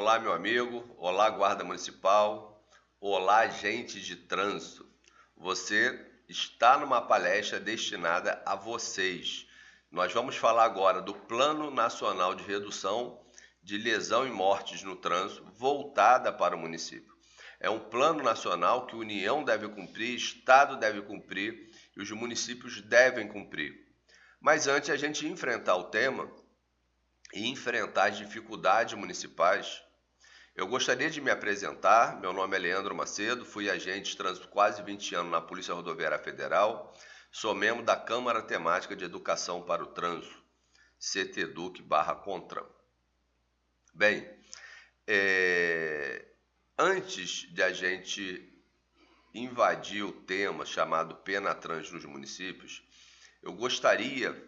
Olá, meu amigo. Olá, Guarda Municipal. Olá, agentes de trânsito. Você está numa palestra destinada a vocês. Nós vamos falar agora do Plano Nacional de Redução de Lesão e Mortes no Trânsito, voltada para o município. É um plano nacional que a União deve cumprir, Estado deve cumprir e os municípios devem cumprir. Mas antes a gente enfrentar o tema e enfrentar as dificuldades municipais, eu gostaria de me apresentar. Meu nome é Leandro Macedo, fui agente de trânsito quase 20 anos na Polícia Rodoviária Federal, sou membro da Câmara Temática de Educação para o Trânsito, CTEDUC/CONTRAN. Bem, antes de a gente invadir o tema chamado Penatrans nos municípios, eu gostaria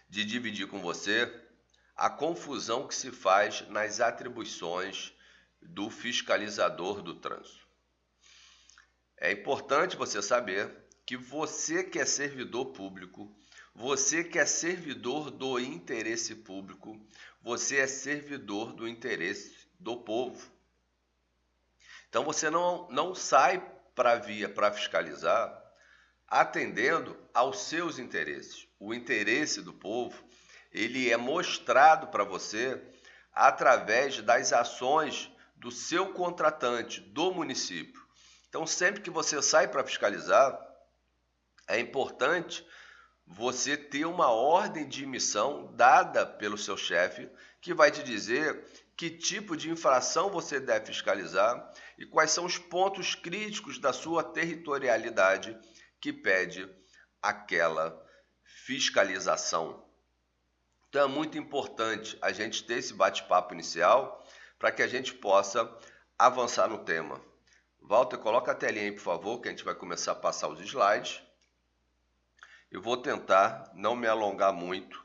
de dividir com você a confusão que se faz nas atribuições do fiscalizador do trânsito. É importante você saber que você que é servidor público, você que é servidor do interesse público, você é servidor do interesse do povo. Então você não sai para a via para fiscalizar atendendo aos seus interesses. O interesse do povo, ele é mostrado para você através das ações do seu contratante, do município. Então, sempre que você sai para fiscalizar, é importante você ter uma ordem de missão dada pelo seu chefe, que vai te dizer que tipo de infração você deve fiscalizar e quais são os pontos críticos da sua territorialidade que pede aquela fiscalização. Então é muito importante a gente ter esse bate-papo inicial para que a gente possa avançar no tema. Walter, coloca a telinha aí, por favor, que a gente vai começar a passar os slides. Eu vou tentar não me alongar muito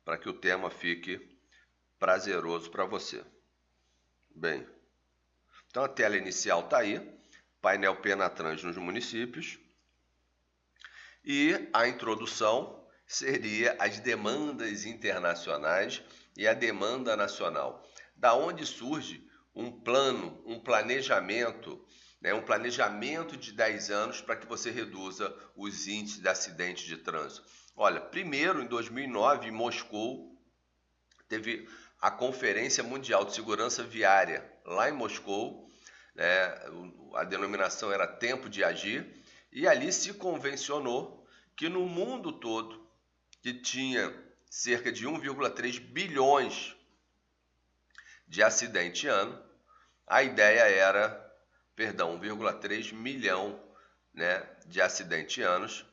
para que o tema fique prazeroso para você. Bem, então a tela inicial está aí, painel Penatrans nos municípios. E a introdução seria as demandas internacionais e a demanda nacional. Da onde surge um plano, um planejamento de 10 anos para que você reduza os índices de acidentes de trânsito. Olha, primeiro, em 2009, em Moscou, teve a Conferência Mundial de Segurança Viária, lá em Moscou, a denominação era Tempo de Agir, e ali se convencionou que no mundo todo, que tinha cerca de 1,3 bilhões de acidentes ano, a ideia era, 1,3 milhão de acidentes anos,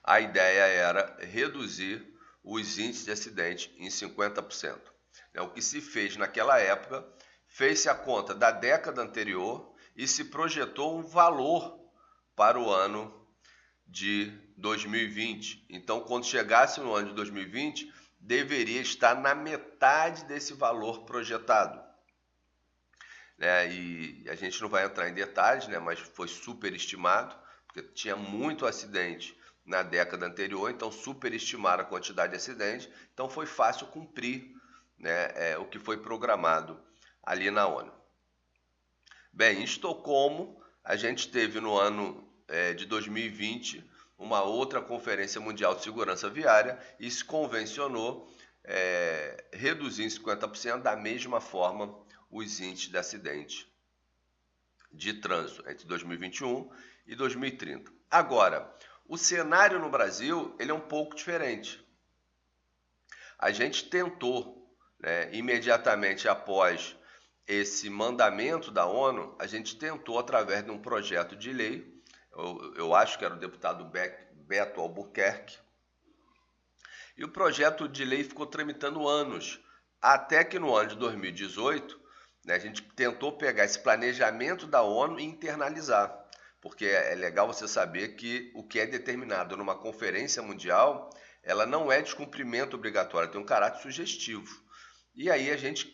a ideia era reduzir os índices de acidente em 50%. O que se fez naquela época, fez-se a conta da década anterior e se projetou um valor para o ano de 2020. Então, quando chegasse no ano de 2020, deveria estar na metade desse valor projetado. E a gente não vai entrar em detalhes, mas foi superestimado, porque tinha muito acidente na década anterior, então superestimaram a quantidade de acidentes, então foi fácil cumprir o que foi programado ali na ONU. Bem, em Estocolmo, a gente teve no ano de 2020 uma outra Conferência Mundial de Segurança Viária e se convencionou reduzir em 50% da mesma forma os índices de acidente de trânsito entre 2021 e 2030. Agora, o cenário no Brasil ele é um pouco diferente. A gente tentou, imediatamente após esse mandamento da ONU, a gente tentou, através de um projeto de lei, eu acho que era o deputado Beto Albuquerque, e o projeto de lei ficou tramitando anos, até que no ano de 2018, a gente tentou pegar esse planejamento da ONU e internalizar, porque é legal você saber que o que é determinado numa conferência mundial, ela não é descumprimento obrigatório, tem um caráter sugestivo. E aí a gente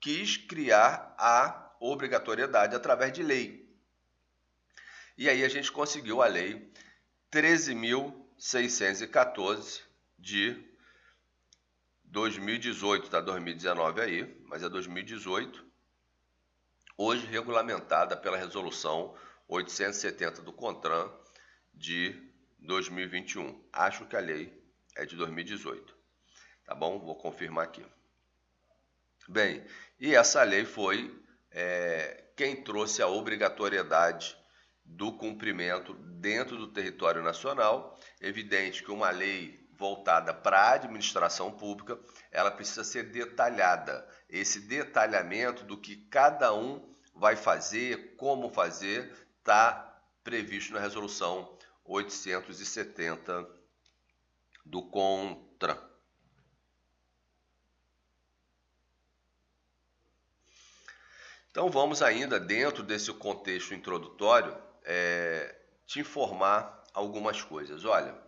quis criar a obrigatoriedade através de lei. E aí a gente conseguiu a lei 13.614 de 2018, está 2019 aí, mas é 2018, hoje regulamentada pela resolução 870 do CONTRAN de 2021. Acho que a lei é de 2018, tá bom? Vou confirmar aqui. Bem, e essa lei foi quem trouxe a obrigatoriedade do cumprimento dentro do território nacional. Evidente que uma lei voltada para a administração pública, ela precisa ser detalhada. Esse detalhamento do que cada um vai fazer, como fazer, está previsto na resolução 870 do CONTRAN. Então vamos ainda, dentro desse contexto introdutório, te informar algumas coisas. Olha,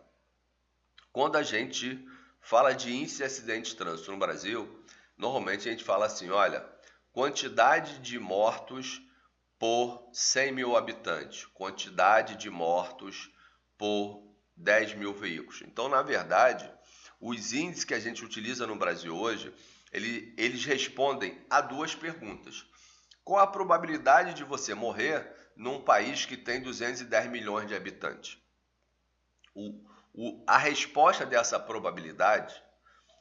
quando a gente fala de índice de acidente de trânsito no Brasil, normalmente a gente fala assim, olha, quantidade de mortos por 100 mil habitantes, quantidade de mortos por 10 mil veículos. Então, na verdade, os índices que a gente utiliza no Brasil hoje, eles respondem a duas perguntas. Qual a probabilidade de você morrer num país que tem 210 milhões de habitantes? A resposta dessa probabilidade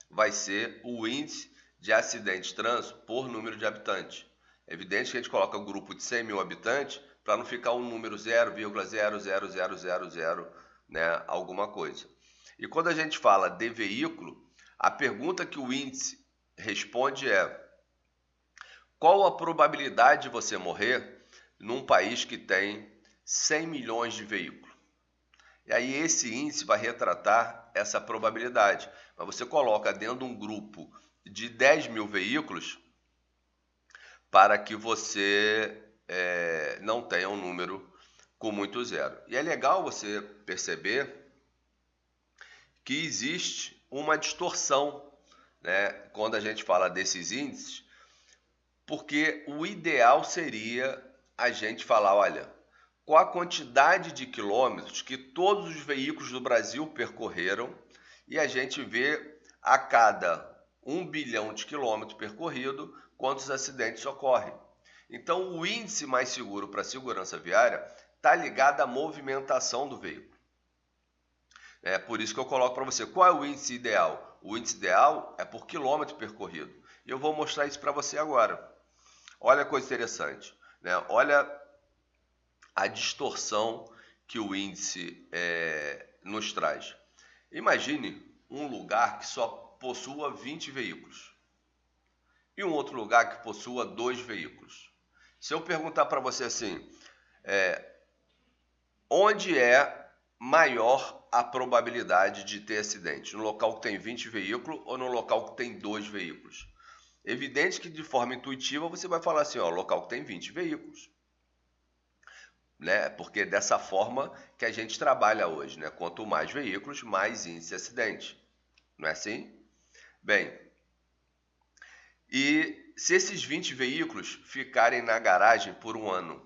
vai ser o índice de acidente de trânsito por número de habitantes. É evidente que a gente coloca o grupo de 100 mil habitantes para não ficar um número 0,00000, né, alguma coisa. E quando a gente fala de veículo, a pergunta que o índice responde é: qual a probabilidade de você morrer num país que tem 100 milhões de veículos? E aí esse índice vai retratar essa probabilidade. Mas você coloca dentro de um grupo de 10 mil veículos para que você não tenha um número com muito zero. E é legal você perceber que existe uma distorção, né, quando a gente fala desses índices, porque o ideal seria a gente falar, olha, qual a quantidade de quilômetros que todos os veículos do Brasil percorreram e a gente vê a cada 1 bilhão de quilômetros percorrido quantos acidentes ocorrem. Então, o índice mais seguro para a segurança viária está ligado à movimentação do veículo. É por isso que eu coloco para você, qual é o índice ideal? O índice ideal é por quilômetro percorrido. E eu vou mostrar isso para você agora. Olha a coisa interessante, né? Olha a distorção que o índice nos traz. Imagine um lugar que só possua 20 veículos e um outro lugar que possua 2 veículos. Se eu perguntar para você assim, onde é maior a probabilidade de ter acidente? No local que tem 20 veículos ou no local que tem 2 veículos? Evidente que de forma intuitiva você vai falar assim, ó, local que tem 20 veículos. Né? Porque é dessa forma que a gente trabalha hoje, né? Quanto mais veículos, mais índice de acidente. Não é assim? Bem, e se esses 20 veículos ficarem na garagem por um ano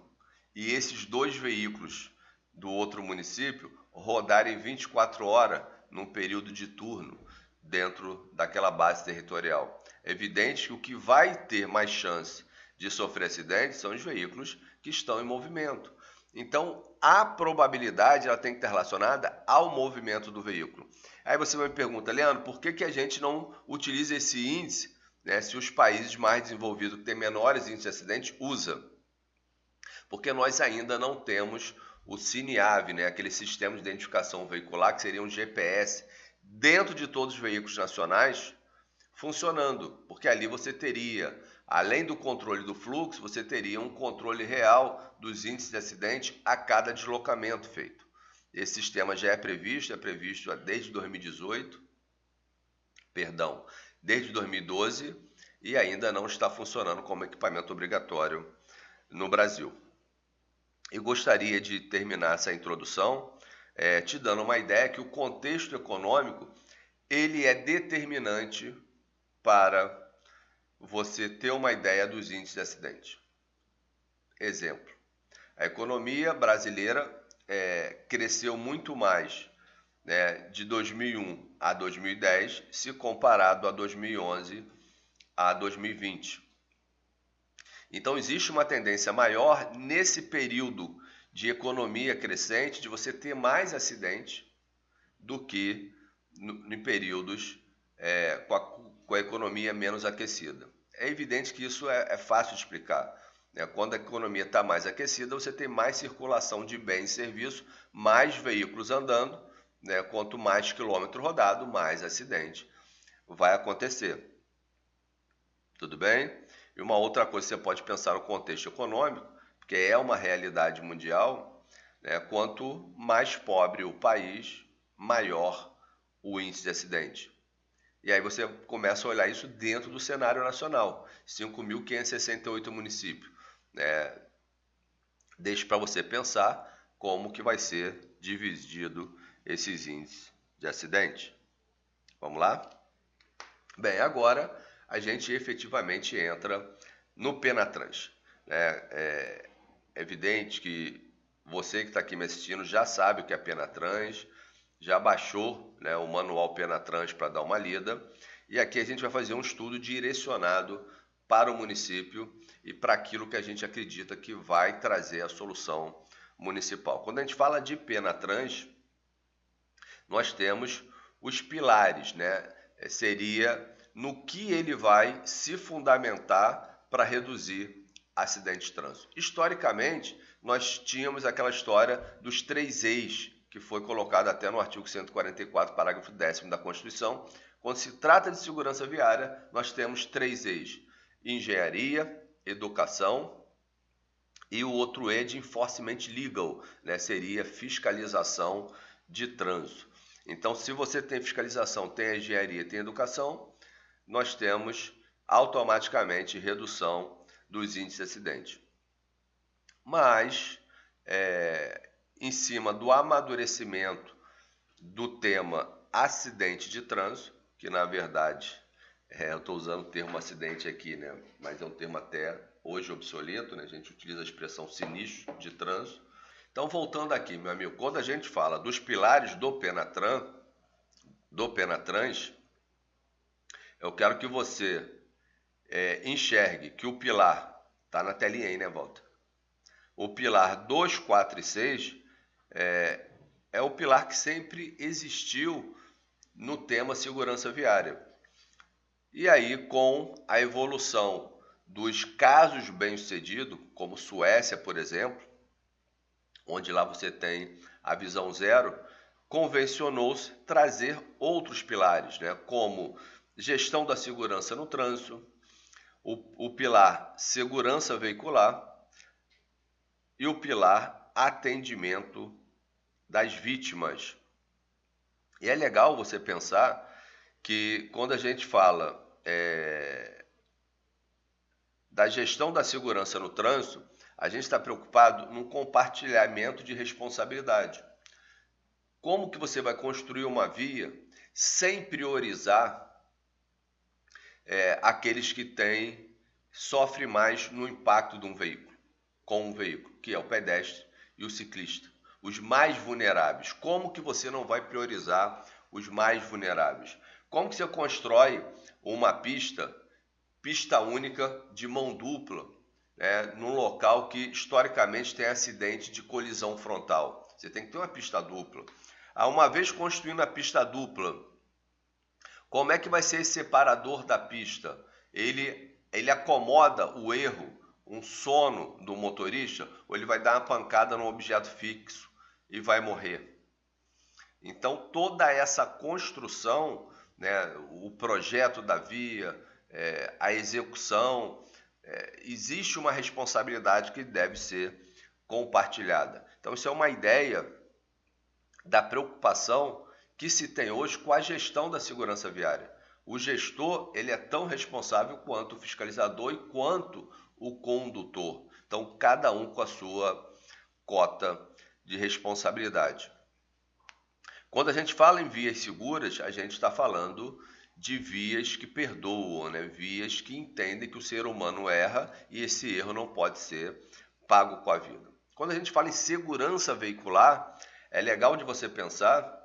e esses 2 veículos do outro município rodarem 24 horas num período de turno dentro daquela base territorial, é evidente que o que vai ter mais chance de sofrer acidente são os veículos que estão em movimento. Então, a probabilidade ela tem que estar relacionada ao movimento do veículo. Aí você me pergunta, Leandro, por que a gente não utiliza esse índice, né, se os países mais desenvolvidos, que têm menores índices de acidente, usam? Porque nós ainda não temos o CINIAVE, né, aquele sistema de identificação veicular, que seria um GPS, dentro de todos os veículos nacionais, funcionando. Porque ali você teria, além do controle do fluxo, você teria um controle real dos índices de acidente a cada deslocamento feito. Esse sistema já é previsto desde 2018, desde 2012 e ainda não está funcionando como equipamento obrigatório no Brasil. Eu gostaria de terminar essa introdução te dando uma ideia que o contexto econômico ele é determinante para você ter uma ideia dos índices de acidente. Exemplo, a economia brasileira cresceu muito mais né, de 2001 a 2010, se comparado a 2011 a 2020. Então, existe uma tendência maior nesse período de economia crescente, de você ter mais acidentes do que em períodos com a economia menos aquecida. É evidente que isso é fácil de explicar. Né? Quando a economia está mais aquecida, você tem mais circulação de bens e serviços, mais veículos andando, né? Quanto mais quilômetro rodado, mais acidente vai acontecer. Tudo bem? E uma outra coisa que você pode pensar no contexto econômico, porque é uma realidade mundial, né? Quanto mais pobre o país, maior o índice de acidente. E aí você começa a olhar isso dentro do cenário nacional, 5.568 municípios. Né? Deixe para você pensar como que vai ser dividido esses índices de acidente. Vamos lá? Bem, agora a gente efetivamente entra no Penatrans. É evidente que você que está aqui me assistindo já sabe o que é Penatrans, já baixou, né, o manual Penatrans para dar uma lida. E aqui a gente vai fazer um estudo direcionado para o município e para aquilo que a gente acredita que vai trazer a solução municipal. Quando a gente fala de Penatrans, nós temos os pilares, né? Seria no que ele vai se fundamentar para reduzir acidentes de trânsito. Historicamente, nós tínhamos aquela história dos 3 E's, que foi colocado até no artigo 144, parágrafo 10º da Constituição. Quando se trata de segurança viária, nós temos 3 E's: engenharia, educação e o outro E de enforcement legal, né? Seria fiscalização de trânsito. Então, se você tem fiscalização, tem engenharia, tem educação, nós temos automaticamente redução dos índices de acidente. Mas, em cima do amadurecimento do tema acidente de trânsito, que na verdade, eu estou usando o termo acidente aqui, né? Mas é um termo até hoje obsoleto, né? A gente utiliza a expressão sinistro de trânsito. Então, voltando aqui, meu amigo, quando a gente fala dos pilares do Penatrans, eu quero que você enxergue que o pilar, está na telinha aí, né, Walter? O pilar 2, 4 e 6 é o pilar que sempre existiu no tema segurança viária. E aí, com a evolução dos casos bem-sucedidos, como Suécia, por exemplo, onde lá você tem a visão zero, convencionou-se trazer outros pilares, né, como gestão da segurança no trânsito, o pilar segurança veicular e o pilar atendimento das vítimas. E é legal você pensar que quando a gente fala da gestão da segurança no trânsito, a gente está preocupado no compartilhamento de responsabilidade. Como que você vai construir uma via sem priorizar aqueles que sofrem mais no impacto de um veículo, com um veículo, que é o pedestre e o ciclista, os mais vulneráveis. Como que você não vai priorizar os mais vulneráveis? Como que você constrói uma pista única de mão dupla, né, num local que historicamente tem acidente de colisão frontal? Você tem que ter uma pista dupla. Uma vez construindo a pista dupla, como é que vai ser esse separador da pista? Ele acomoda o erro, um sono do motorista, ou ele vai dar uma pancada num objeto fixo e vai morrer? Então, toda essa construção, né, o projeto da via, a execução, existe uma responsabilidade que deve ser compartilhada. Então, isso é uma ideia da preocupação que se tem hoje com a gestão da segurança viária. O gestor, ele é tão responsável quanto o fiscalizador e quanto o condutor. Então, cada um com a sua cota de responsabilidade. Quando a gente fala em vias seguras, a gente está falando de vias que perdoam, né? Vias que entendem que o ser humano erra e esse erro não pode ser pago com a vida. Quando a gente fala em segurança veicular, é legal de você pensar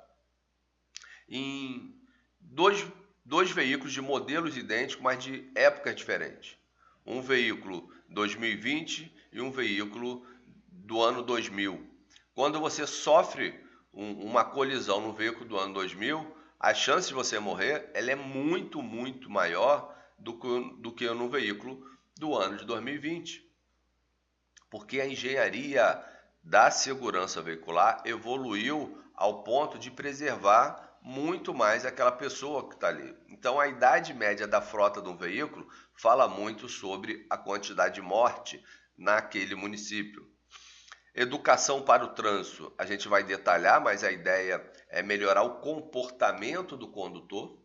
em dois veículos de modelos idênticos, mas de épocas diferentes. Um veículo 2020 e um veículo do ano 2000. Quando você sofre uma colisão no veículo do ano 2000, a chance de você morrer ela é muito, muito maior do que no veículo do ano de 2020. Porque a engenharia da segurança veicular evoluiu ao ponto de preservar muito mais aquela pessoa que está ali. Então, a idade média da frota de um veículo fala muito sobre a quantidade de morte naquele município. Educação para o trânsito, a gente vai detalhar, mas a ideia é melhorar o comportamento do condutor,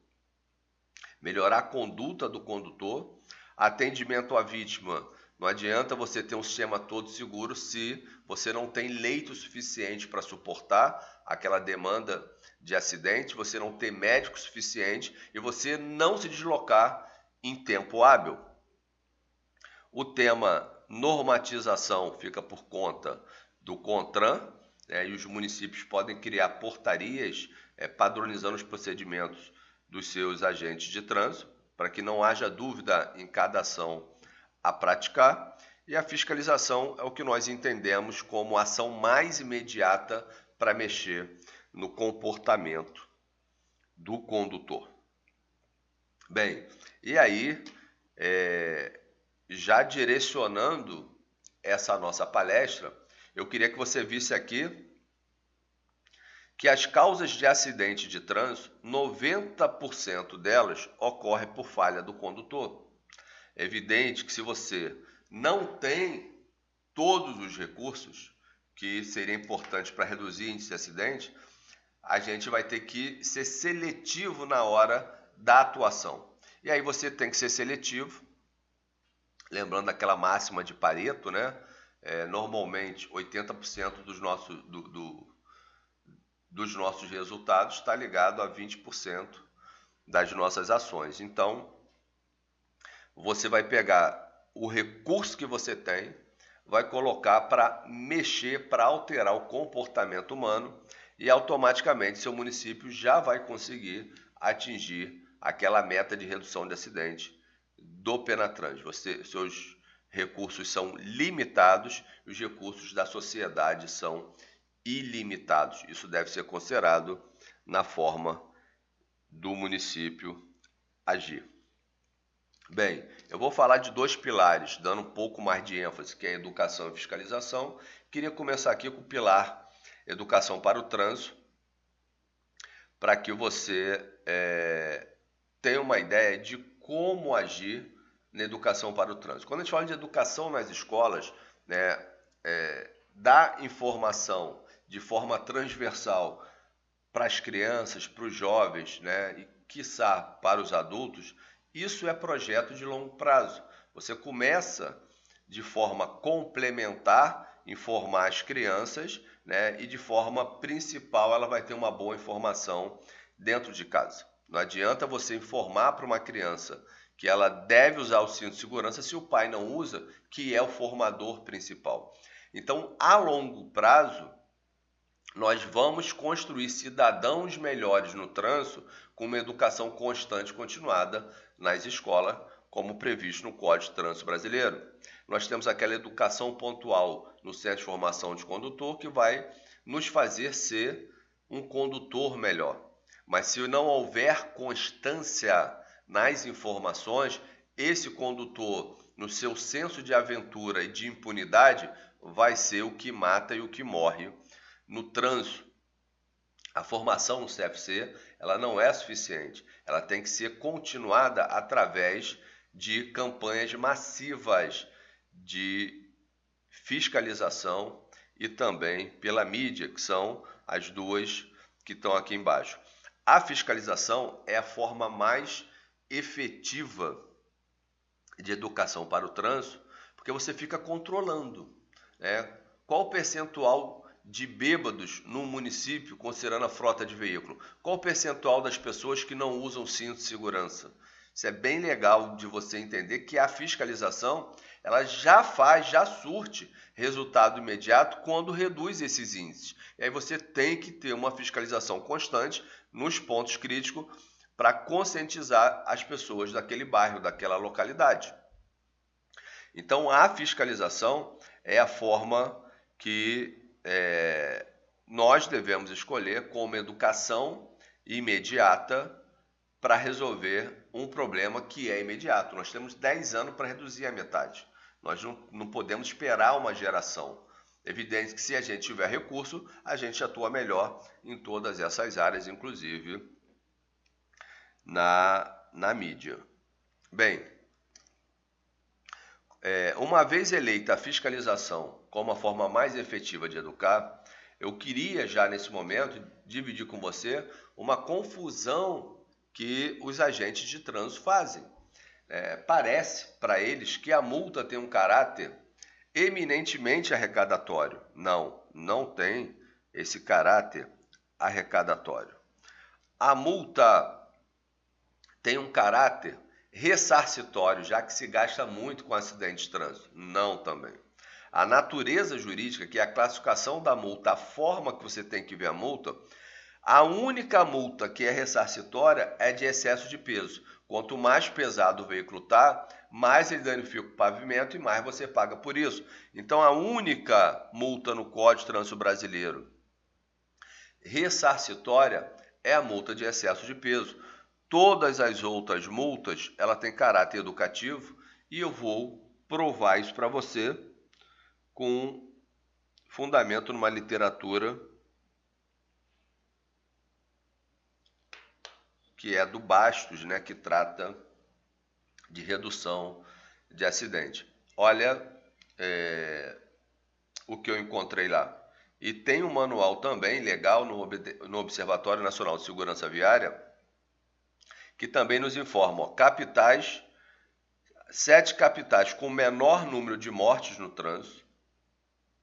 melhorar a conduta do condutor. Atendimento à vítima, não adianta você ter um sistema todo seguro se você não tem leito suficiente para suportar aquela demanda de acidente, você não tem médico suficiente e você não se deslocar em tempo hábil. O tema normatização fica por conta do CONTRAN, e os municípios podem criar portarias padronizando os procedimentos dos seus agentes de trânsito, para que não haja dúvida em cada ação a praticar. E a fiscalização é o que nós entendemos como a ação mais imediata para mexer no comportamento do condutor. Bem, e aí, já direcionando essa nossa palestra, eu queria que você visse aqui que as causas de acidente de trânsito, 90% delas ocorrem por falha do condutor. É evidente que se você não tem todos os recursos que seriam importantes para reduzir o índice de acidente, a gente vai ter que ser seletivo na hora da atuação. E aí você tem que ser seletivo, lembrando aquela máxima de Pareto, né? Normalmente 80% dos nossos resultados está ligado a 20% das nossas ações. Então, você vai pegar o recurso que você tem, vai colocar para mexer, para alterar o comportamento humano e automaticamente seu município já vai conseguir atingir aquela meta de redução de acidente do Penatrans. Seus recursos são limitados e os recursos da sociedade são ilimitados. Isso deve ser considerado na forma do município agir. Bem, eu vou falar de dois pilares, dando um pouco mais de ênfase, que é a educação e fiscalização. Queria começar aqui com o pilar educação para o trânsito, para que você tenha uma ideia de como agir na educação para o trânsito. Quando a gente fala de educação nas escolas, dar informação de forma transversal para as crianças, para os jovens, e quiçá para os adultos, isso é projeto de longo prazo. Você começa de forma complementar, informar as crianças, e de forma principal ela vai ter uma boa informação dentro de casa. Não adianta você informar para uma criança que ela deve usar o cinto de segurança se o pai não usa, que é o formador principal. Então, a longo prazo, nós vamos construir cidadãos melhores no trânsito com uma educação constante e continuada nas escolas, como previsto no Código de Trânsito Brasileiro. Nós temos aquela educação pontual no Centro de Formação de Condutor que vai nos fazer ser um condutor melhor. Mas se não houver constância nas informações, esse condutor, no seu senso de aventura e de impunidade, vai ser o que mata e o que morre no trânsito. A formação no CFC ela não é suficiente, ela tem que ser continuada através de campanhas massivas de fiscalização e também pela mídia, que são as duas que estão aqui embaixo. A fiscalização é a forma mais efetiva de educação para o trânsito, porque você fica controlando, qual o percentual de bêbados no município, considerando a frota de veículo? Qual o percentual das pessoas que não usam cinto de segurança? Isso é bem legal de você entender que a fiscalização ela já surte resultado imediato quando reduz esses índices. E aí você tem que ter uma fiscalização constante nos pontos críticos para conscientizar as pessoas daquele bairro, daquela localidade. Então a fiscalização é a forma que nós devemos escolher como educação imediata para resolver um problema que é imediato. Nós temos 10 anos para reduzir a metade. Nós não podemos esperar uma geração. Evidente que se a gente tiver recurso, a gente atua melhor em todas essas áreas, inclusive na mídia. Bem, uma vez eleita a fiscalização como a forma mais efetiva de educar, eu queria já nesse momento dividir com você uma confusão que os agentes de trânsito fazem. Parece para eles que a multa tem um caráter eminentemente arrecadatório. Não tem esse caráter arrecadatório. A multa tem um caráter ressarcitório, já que se gasta muito com acidente de trânsito. Não também. A natureza jurídica, que é a classificação da multa, a forma que você tem que ver a multa, a única multa que é ressarcitória é de excesso de peso. Quanto mais pesado o veículo está, mais ele danifica o pavimento e mais você paga por isso. Então a única multa no Código de Trânsito Brasileiro ressarcitória é a multa de excesso de peso. Todas as outras multas, ela tem caráter educativo e eu vou provar isso para você com fundamento numa literatura que é do Bastos, né, que trata de redução de acidente. Olha o que eu encontrei lá. E tem um manual também legal no Observatório Nacional de Segurança Viária, que também nos informa, capitais, 7 capitais com menor número de mortes no trânsito.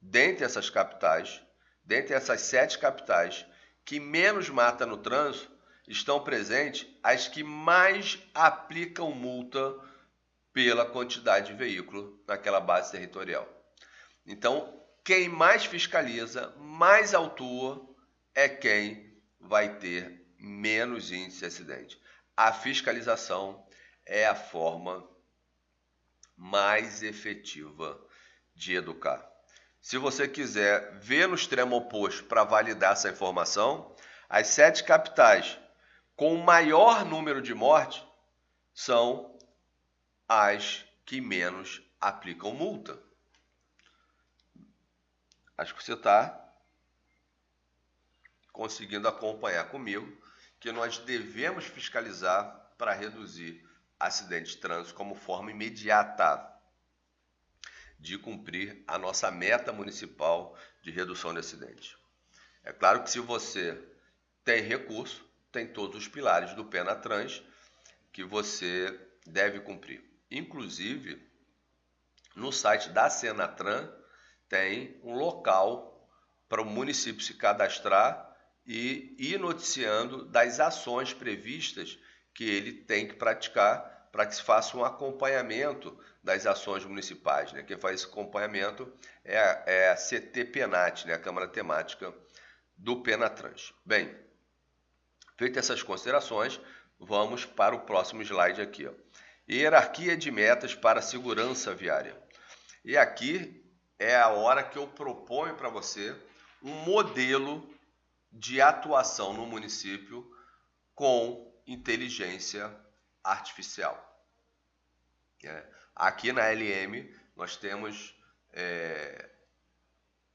Dentre essas capitais, dentre essas 7 capitais que menos mata no trânsito, estão presentes as que mais aplicam multa pela quantidade de veículo naquela base territorial. Então, quem mais fiscaliza, mais autua, é quem vai ter menos índice de acidente. A fiscalização é a forma mais efetiva de educar. Se você quiser ver no extremo oposto para validar essa informação, as 7 capitais com o maior número de mortes são as que menos aplicam multa. Acho que você está conseguindo acompanhar comigo que nós devemos fiscalizar para reduzir acidentes de trânsito como forma imediata de cumprir a nossa meta municipal de redução de acidentes. É claro que se você tem recurso, tem todos os pilares do Penatrans que você deve cumprir. Inclusive, no site da Senatran tem um local para o município se cadastrar e ir noticiando das ações previstas que ele tem que praticar para que se faça um acompanhamento das ações municipais, né? Quem faz esse acompanhamento é a CT Penat, né? A Câmara Temática do Penatrans. Bem, feitas essas considerações, vamos para o próximo slide aqui. Ó. Hierarquia de metas para a segurança viária. E aqui é a hora que eu proponho para você um modelo de atuação no município com inteligência artificial. Aqui na LM nós temos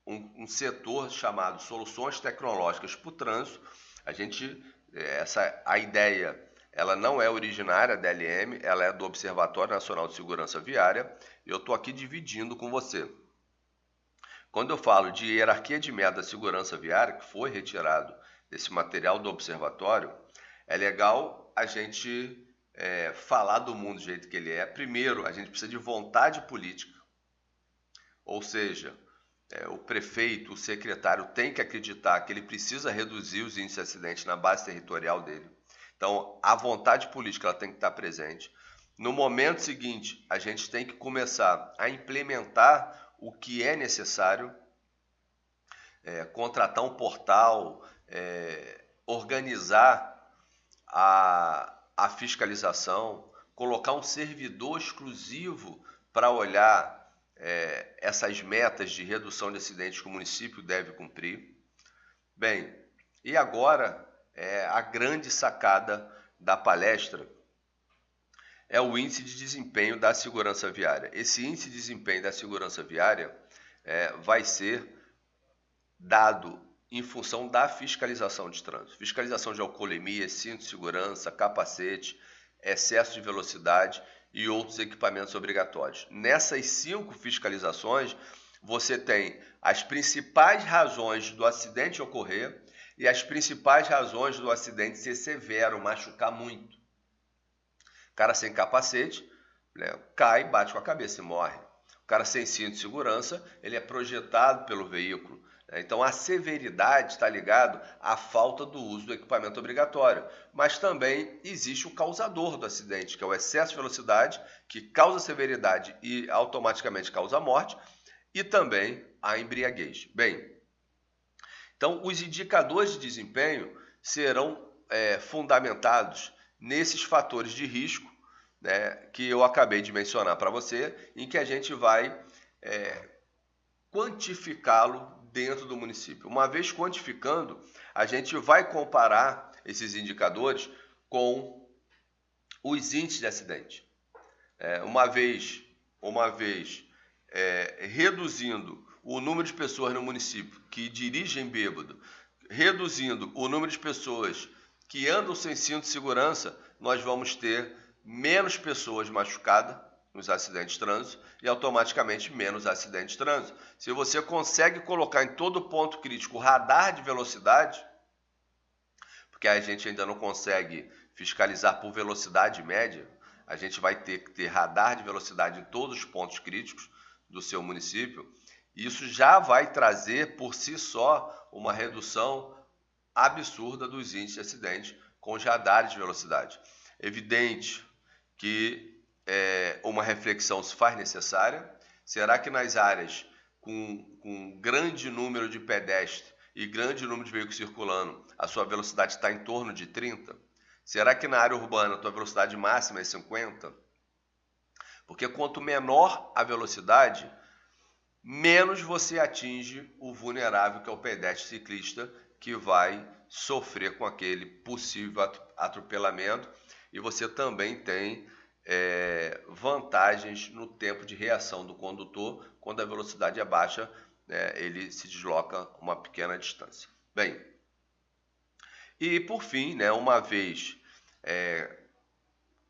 um setor chamado Soluções Tecnológicas para o Trânsito. A ideia ela não é originária da LM, ela é do Observatório Nacional de Segurança Viária e eu estou aqui dividindo com você. Quando eu falo de hierarquia de meta da segurança viária, que foi retirado desse material do observatório, é legal a gente falar do mundo do jeito que ele é. Primeiro, a gente precisa de vontade política, ou seja, o prefeito, o secretário tem que acreditar que ele precisa reduzir os índices de acidentes na base territorial dele. Então, a vontade política ela tem que estar presente. No momento seguinte, a gente tem que começar a implementar o que é necessário, contratar um portal, organizar a fiscalização, colocar um servidor exclusivo para olhar essas metas de redução de acidentes que o município deve cumprir. Bem, e agora a grande sacada da palestra é o índice de desempenho da segurança viária. Esse índice de desempenho da segurança viária vai ser dado em função da fiscalização de trânsito. Fiscalização de alcoolemia, cinto de segurança, capacete, excesso de velocidade e outros equipamentos obrigatórios. Nessas 5 fiscalizações, você tem as principais razões do acidente ocorrer e as principais razões do acidente ser severo, machucar muito. O cara sem capacete, cai, bate com a cabeça e morre. O cara sem cinto de segurança, ele é projetado pelo veículo. Então a severidade está ligado à falta do uso do equipamento obrigatório. Mas também existe o causador do acidente, que é o excesso de velocidade, que causa severidade e automaticamente causa morte, e também a embriaguez. Bem, então os indicadores de desempenho serão fundamentados nesses fatores de risco, que eu acabei de mencionar para você, em que a gente vai quantificá-lo dentro do município. Uma vez quantificando, a gente vai comparar esses indicadores com os índices de acidente. Uma vez reduzindo o número de pessoas no município que dirigem bêbado, reduzindo o número de pessoas que andam sem cinto de segurança, nós vamos ter menos pessoas machucadas nos acidentes de trânsito e automaticamente menos acidentes de trânsito. Se você consegue colocar em todo ponto crítico radar de velocidade, porque a gente ainda não consegue fiscalizar por velocidade média, a gente vai ter que ter radar de velocidade em todos os pontos críticos do seu município. Isso já vai trazer por si só uma redução absurda dos índices de acidentes com os radares de velocidade. Evidente que uma reflexão se faz necessária. Será que nas áreas com grande número de pedestres e grande número de veículos circulando, a sua velocidade está em torno de 30? Será que na área urbana a tua velocidade máxima é 50? Porque quanto menor a velocidade, menos você atinge o vulnerável, que é o pedestre ciclista, que vai sofrer com aquele possível atropelamento. E você também tem vantagens no tempo de reação do condutor. Quando a velocidade é baixa, ele se desloca uma pequena distância. Bem, e por fim, uma vez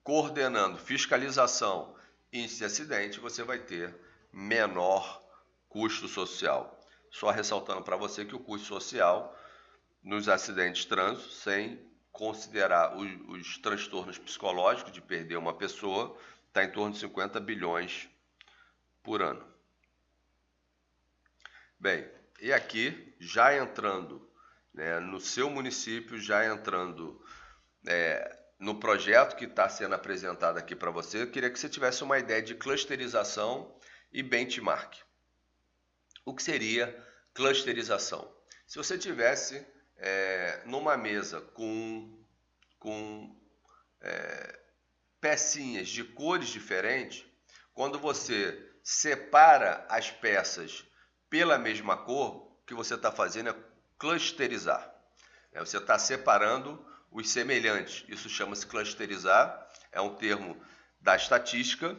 coordenando fiscalização e índice de acidente, você vai ter menor custo social. Só ressaltando para você que o custo social nos acidentes de trânsito, sem considerar os transtornos psicológicos de perder uma pessoa, está em torno de 50 bilhões por ano. Bem, e aqui, já entrando no seu município, já entrando no projeto que está sendo apresentado aqui para você, eu queria que você tivesse uma ideia de clusterização e benchmark. O que seria clusterização? Se você tivesse numa mesa com pecinhas de cores diferentes, quando você separa as peças pela mesma cor, o que você está fazendo é clusterizar. Você está separando os semelhantes. Isso chama-se clusterizar, é um termo da estatística.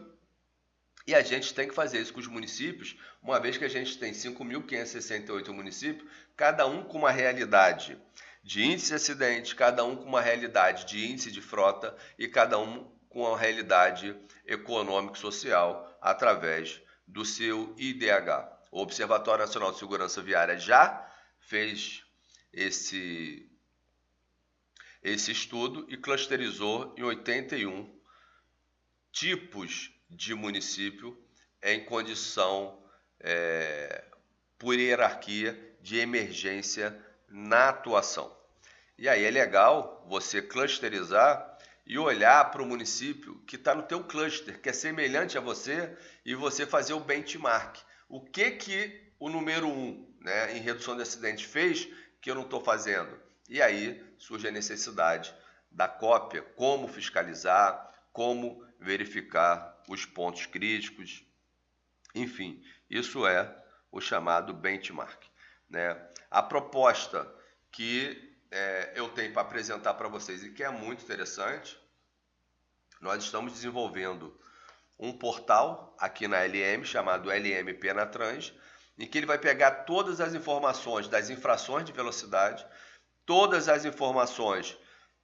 E a gente tem que fazer isso com os municípios, uma vez que a gente tem 5.568 municípios, cada um com uma realidade de índice de acidente, cada um com uma realidade de índice de frota e cada um com uma realidade econômico-social através do seu IDH. O Observatório Nacional de Segurança Viária já fez esse estudo e clusterizou em 81 tipos de município em condição, por hierarquia, de emergência na atuação. E aí é legal você clusterizar e olhar para o município que está no teu cluster, que é semelhante a você, e você fazer o benchmark. O que o número 1, né, em redução de acidentes fez que eu não estou fazendo? E aí surge a necessidade da cópia, como fiscalizar, como verificar os pontos críticos, enfim, isso é o chamado benchmark, né? A proposta que eu tenho para apresentar para vocês e que é muito interessante, nós estamos desenvolvendo um portal aqui na LM chamado LM Penatrans, em que ele vai pegar todas as informações das infrações de velocidade, todas as informações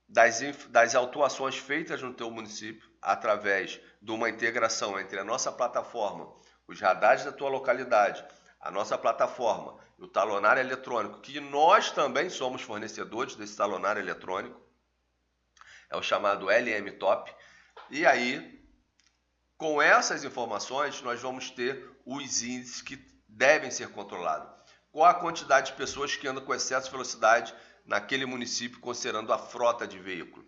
das autuações feitas no teu município, através de uma integração entre a nossa plataforma, os radares da tua localidade, a nossa plataforma e o talonário eletrônico, que nós também somos fornecedores desse talonário eletrônico, é o chamado LM Top. E aí, com essas informações, nós vamos ter os índices que devem ser controlados. Qual a quantidade de pessoas que andam com excesso de velocidade naquele município, considerando a frota de veículo?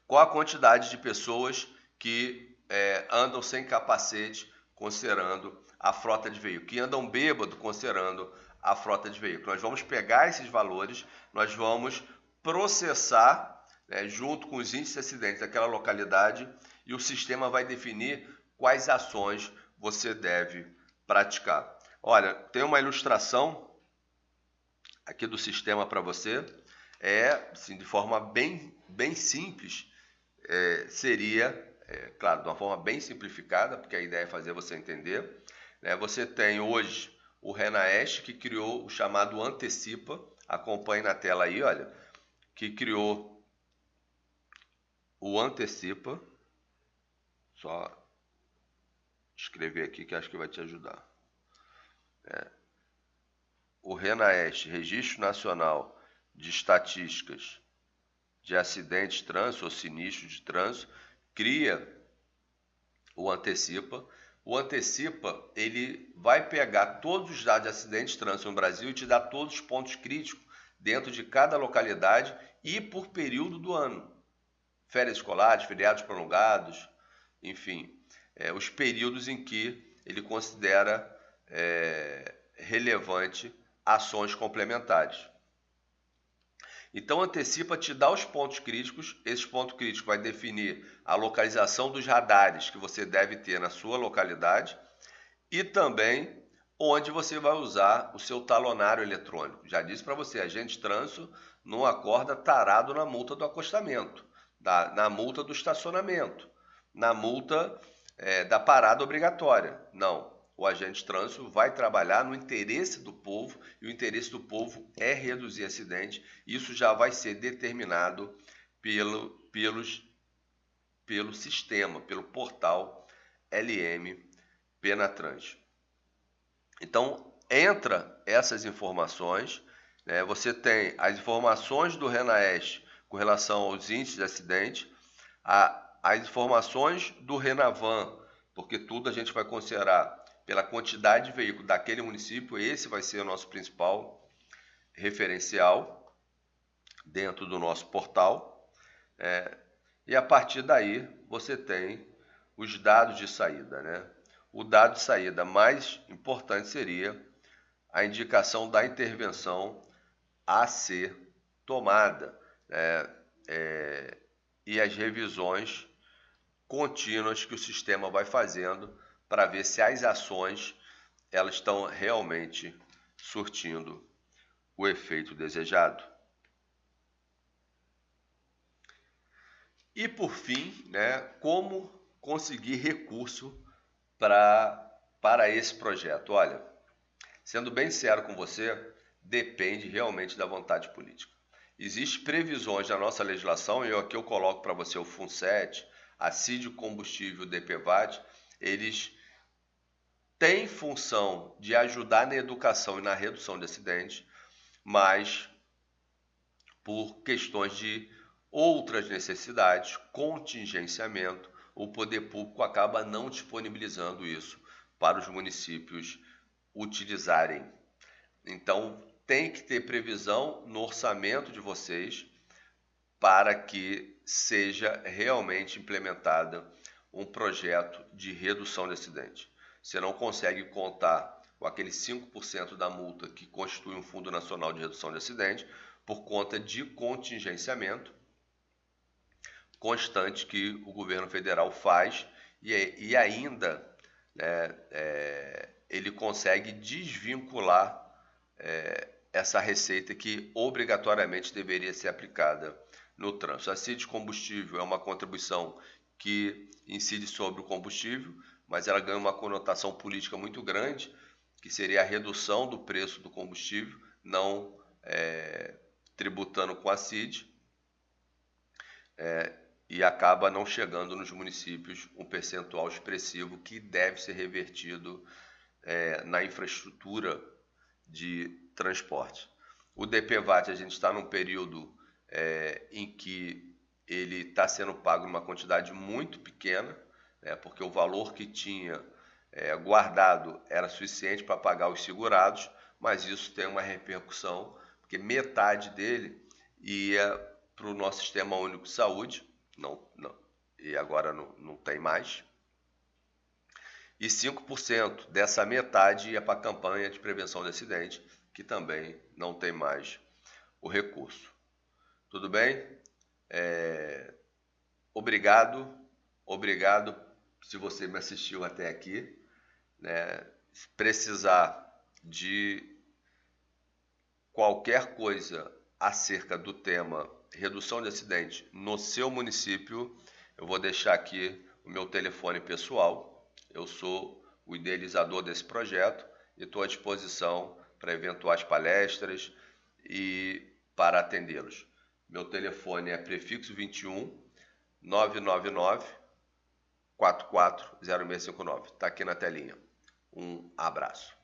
Qual a quantidade de pessoas que andam sem capacete, considerando a frota de veículo? Que andam bêbado, considerando a frota de veículo? Nós vamos pegar esses valores, nós vamos processar, junto com os índices de acidentes daquela localidade, e o sistema vai definir quais ações você deve praticar. Olha, tem uma ilustração aqui do sistema para você, assim, de forma bem simples, seria, claro, de uma forma bem simplificada, porque a ideia é fazer você entender, né? Você tem hoje o Renaest, que criou o chamado Antecipa, acompanhe na tela aí, olha, que criou o Antecipa, só escrever aqui que acho que vai te ajudar. O Renaest, Registro Nacional de Estatísticas de Acidentes de Trânsito ou Sinistros de Trânsito, cria o Antecipa. O Antecipa, ele vai pegar todos os dados de acidentes de trânsito no Brasil e te dar todos os pontos críticos dentro de cada localidade e por período do ano. Férias escolares, feriados prolongados, enfim, os períodos em que ele considera relevante ações complementares. Então, Antecipa te dá os pontos críticos, esse ponto crítico vai definir a localização dos radares que você deve ter na sua localidade e também onde você vai usar o seu talonário eletrônico. Já disse para você, agente de trânsito não acorda tarado na multa do acostamento, na multa do estacionamento, na multa da parada obrigatória. Não. O agente de trânsito vai trabalhar no interesse do povo, e o interesse do povo é reduzir acidente. Isso já vai ser determinado pelo sistema, pelo portal LM Penatrans. Então, entra essas informações, né? Você tem as informações do Renaest com relação aos índices de acidente, as informações do Renavan, porque tudo a gente vai considerar pela quantidade de veículos daquele município, esse vai ser o nosso principal referencial dentro do nosso portal. E a partir daí você tem os dados de saída, né? O dado de saída mais importante seria a indicação da intervenção a ser tomada, e as revisões contínuas que o sistema vai fazendo para ver se as ações elas estão realmente surtindo o efeito desejado. E por fim, né, como conseguir recurso para esse projeto? Olha, sendo bem sincero com você, depende realmente da vontade política. Existem previsões na nossa legislação, e aqui eu coloco para você o FUNSET, a CID Combustível, o DPVAT, eles têm função de ajudar na educação e na redução de acidentes, mas por questões de outras necessidades, contingenciamento, o poder público acaba não disponibilizando isso para os municípios utilizarem. Então, tem que ter previsão no orçamento de vocês para que seja realmente implementada um projeto de redução de acidente. Você não consegue contar com aqueles 5% da multa que constitui um Fundo Nacional de Redução de Acidente por conta de contingenciamento constante que o governo federal faz e ainda, né, ele consegue desvincular essa receita que obrigatoriamente deveria ser aplicada no trânsito. A CID de combustível é uma contribuição que incide sobre o combustível, mas ela ganha uma conotação política muito grande, que seria a redução do preço do combustível, não tributando com a CID, e acaba não chegando nos municípios um percentual expressivo que deve ser revertido na infraestrutura de transporte. O DPVAT, a gente está num período em que ele está sendo pago numa quantidade muito pequena, porque o valor que tinha guardado era suficiente para pagar os segurados, mas isso tem uma repercussão, porque metade dele ia para o nosso Sistema Único de Saúde, e agora não tem mais, e 5% dessa metade ia para a campanha de prevenção de acidente, que também não tem mais o recurso. Tudo bem? Obrigado se você me assistiu até aqui. Se precisar de qualquer coisa acerca do tema redução de acidente no seu município, eu vou deixar aqui o meu telefone pessoal. Eu sou o idealizador desse projeto e estou à disposição para eventuais palestras e para atendê-los. Meu telefone é prefixo 21 999 440659. Está aqui na telinha. Um abraço.